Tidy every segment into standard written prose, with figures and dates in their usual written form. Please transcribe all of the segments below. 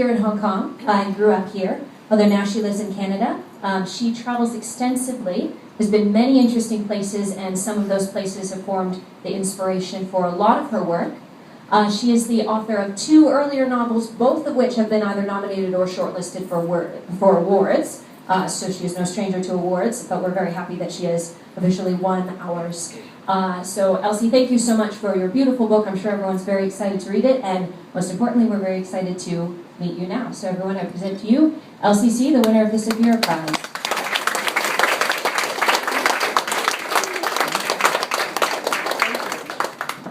here in Hong Kong and grew up here, although now she lives in Canada. She travels extensively. There's been many interesting places, and some of those places have formed the inspiration for a lot of her work. She is the author of 2 earlier novels, both of which have been either nominated or shortlisted for awards. So she is no stranger to awards, but we're very happy that she has officially won ours. So Elsie, thank you so much for your beautiful book. I'm sure everyone's very excited to read it, and most importantly, we're very excited to meet you now. So everyone, I present to you Elsie Sze, the winner of the Severe Prize.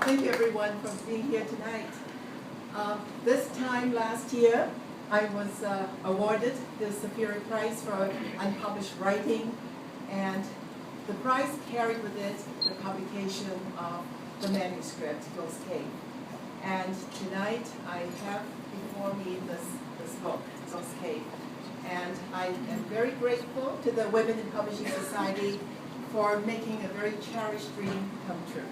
Thank you everyone for being here tonight. This time last year, I was awarded the Superior Prize for Unpublished Writing, and the prize carried with it the publication of the manuscript, Ghost Cave. And tonight I have before me this book, Ghost Cave. And I am very grateful to the Women in Publishing Society for making a very cherished dream come true.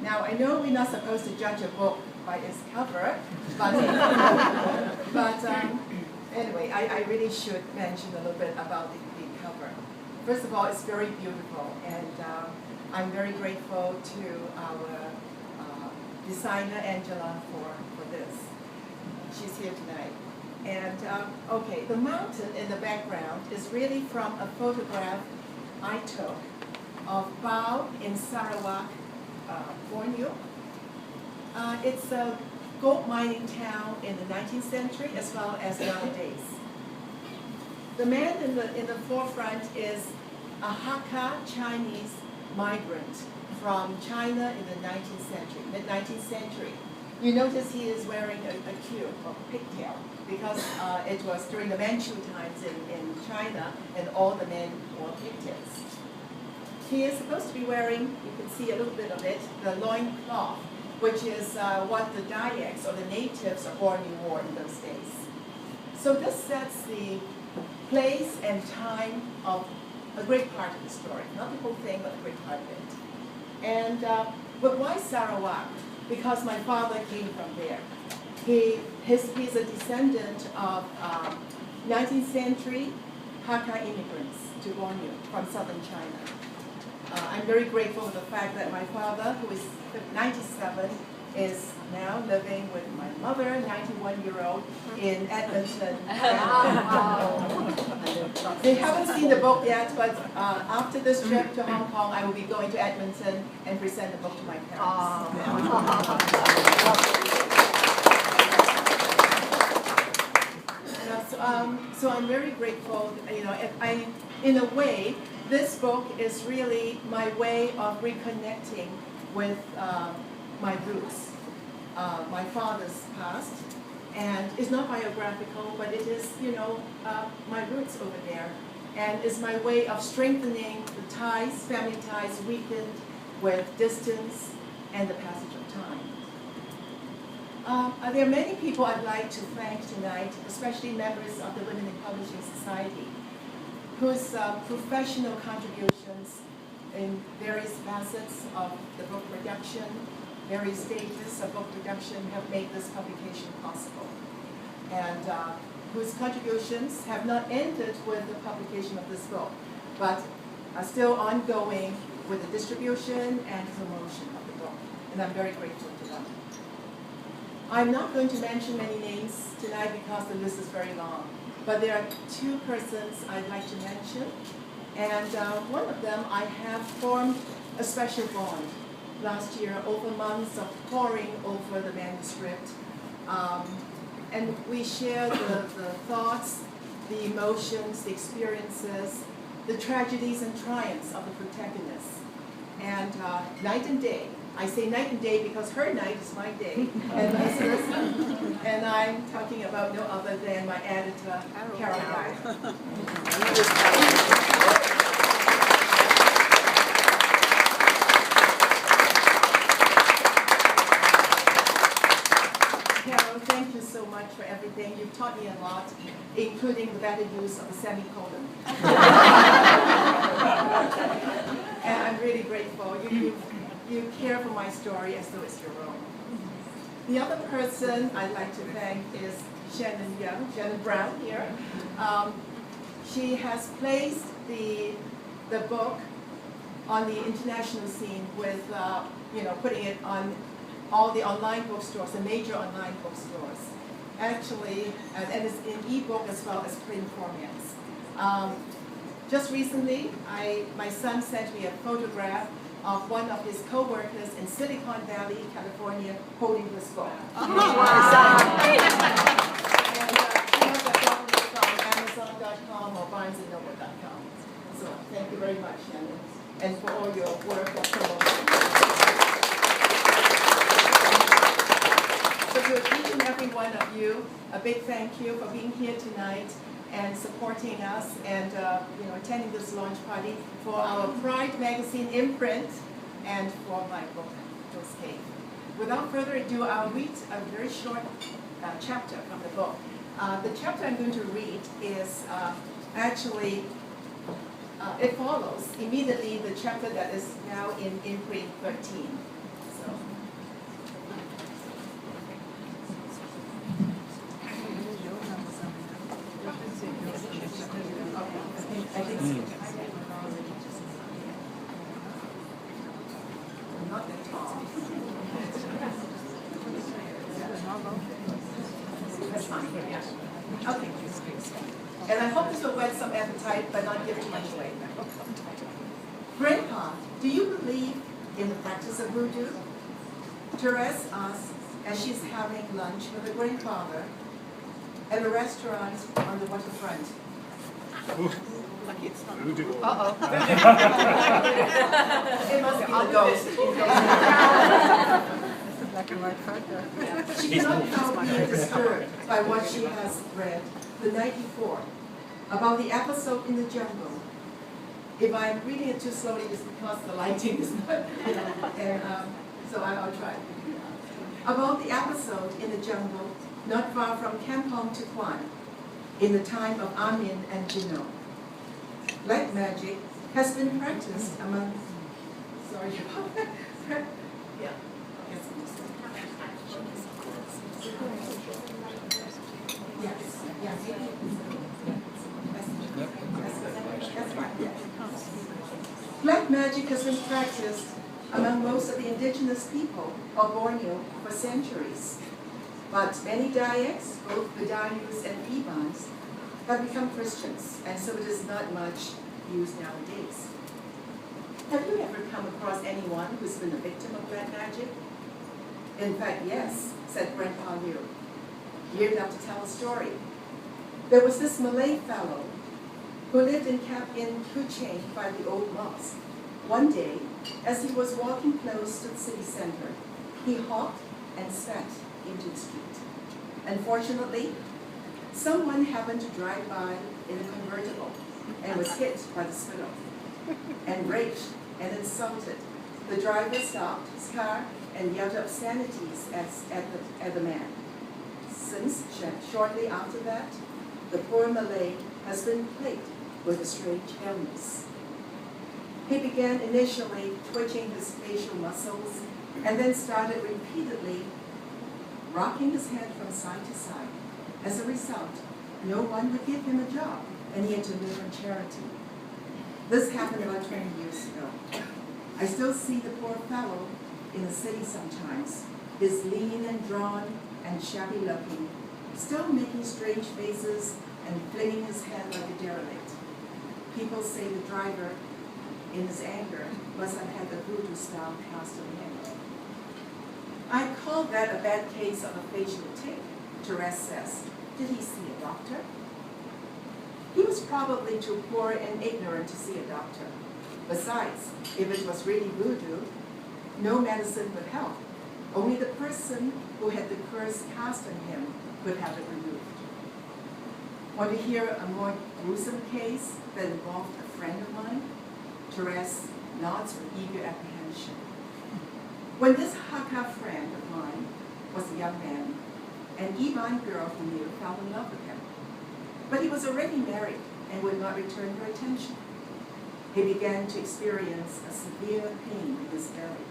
Now, I know we're not supposed to judge a book by its cover, but anyway, I really should mention a little bit about the cover. First of all, it's very beautiful, and I'm very grateful to our designer, Angela, for this. She's here tonight. And okay, the mountain in the background is really from a photograph I took of Bao in Sarawak, Borneo. It's a gold mining town in the 19th century as well as nowadays. The man in the forefront is a Hakka Chinese migrant from China in the 19th century, mid-19th century. You notice he is wearing a queue or pigtail because it was during the Manchu times in China, and all the men wore pigtails. He is supposed to be wearing, you can see a little bit of it, the loincloth, which is what the Dayaks or the natives of Borneo wore in those days. So this sets the place and time of a great part of the story. Not the whole thing, but a great part of it. And but why Sarawak? Because my father came from there. He's a descendant of 19th century Hakka immigrants to Borneo from southern China. I'm very grateful for the fact that my father, who is 97, is now living with my mother, 91-year-old, in Edmonton. They haven't seen the book yet, but after this trip to Hong Kong, I will be going to Edmonton and present the book to my parents. So I'm very grateful. You know, in a way, this book is really my way of reconnecting with my roots, my father's past, and it's not biographical, but it is, you know, my roots over there, and it's my way of strengthening the ties, family ties weakened with distance and the passage of time. There are many people I'd like to thank tonight, especially members of the Women in Publishing Society, whose professional contributions in various facets of the book production, various stages of book production have made this publication possible, and whose contributions have not ended with the publication of this book, but are still ongoing with the distribution and promotion of the book, and I'm very grateful to them. I'm not going to mention many names tonight because the list is very long, but there are 2 persons I'd like to mention, and one of them I have formed a special bond last year over months of poring over the manuscript, and we share the thoughts, the emotions, the experiences, the tragedies and triumphs of the protagonists, and night and day. I say night and day because her night is my day, and I'm talking about no other than my editor, Carol Guy. Carol, thank you so much for everything. You've taught me a lot, including the better use of a semicolon. And I'm really grateful. You care for my story as though it's your own. The other person I'd like to thank is Shannon Brown here. She has placed the book on the international scene with, putting it on all the online bookstores, the major online bookstores. Actually, and it's in ebook as well as print formats. Just recently, my son sent me a photograph of one of his co-workers in Silicon Valley, California, holding this book. And from Amazon.com or BarnesandNoble.com. So thank you very much, Shannon, and for all your work of promotion. So to each and every one of you, a big thank you for being here tonight and supporting us and attending this launch party for our Pride magazine imprint and for my book, Rose Cave. Without further ado, I'll read a very short chapter from the book. The chapter I'm going to read is it follows immediately the chapter that is now in imprint 13. So. Not that tall. That's fine. Yeah. Okay. And I hope this will whet some appetite, but not give too much away. Grandpa, do you believe in the practice of voodoo? Therese asks as she's having lunch with her grandfather at a restaurant on the waterfront. Lucky it's not. Uh-oh. It must be the ghost. It's a black and white photo. She cannot help being disturbed by what she has read the night before about the episode in the jungle. If I'm reading it too slowly, it's because the lighting is not, so I'll try. About the episode in the jungle, not far from Kampong Tuquan, in the time of Amin and Juno. Black magic has been practiced among, sorry, yeah. Yes, yes. That's right, yes. Black magic has been practiced among most of the indigenous people of Borneo for centuries. But many Dayaks, both Bedayus and Ibans, have become Christians, and so it is not much used nowadays. Have you ever come across anyone who's been a victim of black magic? In fact, yes, said Grandpa Liu, geared up to tell a story. There was this Malay fellow who lived in Kuching by the old mosque. One day, as he was walking close to the city center, he hopped and spat into the street. Unfortunately, someone happened to drive by in a convertible and was hit by the spittle. Enraged and insulted, the driver stopped his car and yelled obscenities at the man. Since shortly after that, the poor Malay has been plagued with a strange illness. He began initially twitching his facial muscles and then started repeatedly rocking his head from side to side. As a result, no one would give him a job, and he had to live on charity. This happened about 20 years ago. I still see the poor fellow in the city sometimes. He's lean and drawn and shabby looking, still making strange faces and flinging his head like a derelict. People say the driver, in his anger, must have had the voodoo spell cast on him. I call that a bad case of a facial tic, Therese says. Did he see a doctor? He was probably too poor and ignorant to see a doctor. Besides, if it was really voodoo, no medicine would help. Only the person who had the curse cast on him could have it removed. Want to hear a more gruesome case that involved a friend of mine? Therese nods with eager apprehension. When this Hakka friend of mine was a young man, an Iban girl he knew fell in love with him. But he was already married and would not return her attention. He began to experience a severe pain in his belly.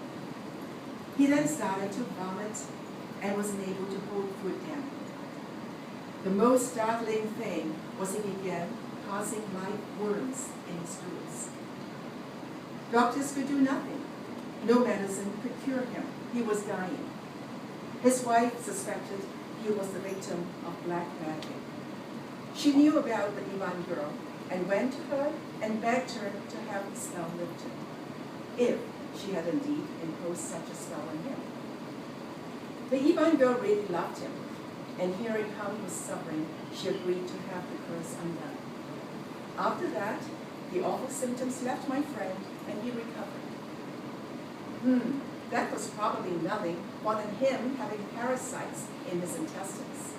He then started to vomit and was unable to hold food down. The most startling thing was he began causing live worms in his stools. Doctors could do nothing. No medicine could cure him. He was dying. His wife suspected he was the victim of black magic. She knew about the Ivan girl and went to her and begged her to have the spell lifted, if she had indeed imposed such a spell on him. The Ivan girl really loved him, and hearing how he was suffering, she agreed to have the curse undone. After that, the awful symptoms left my friend, and he recovered. That was probably nothing more than him having parasites in his intestines.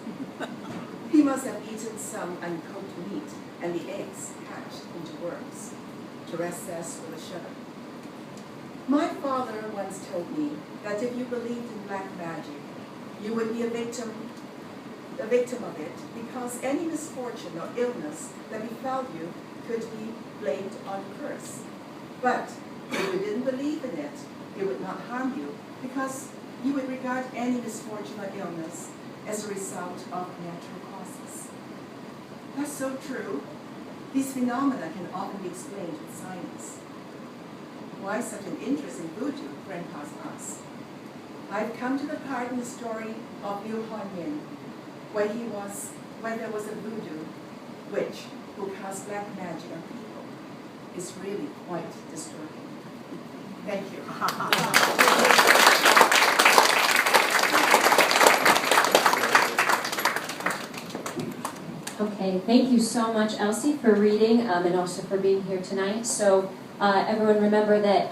He must have eaten some uncooked meat, and the eggs hatched into worms. Therese says with a shudder. My father once told me that if you believed in black magic, you would be a victim of it, because any misfortune or illness that befell you could be blamed on a curse. But if you didn't believe in it, it would not harm you, because you would regard any misfortune or illness as a result of natural causes. That's so true. These phenomena can often be explained with science. Why such an interest in voodoo, Grandpa's asked. I've come to the part in the story of Liu Huanyin where there was a voodoo witch who cast black magic on people. It's really quite disturbing. Thank you. Okay, thank you so much, Elsie, for reading and also for being here tonight. So everyone remember that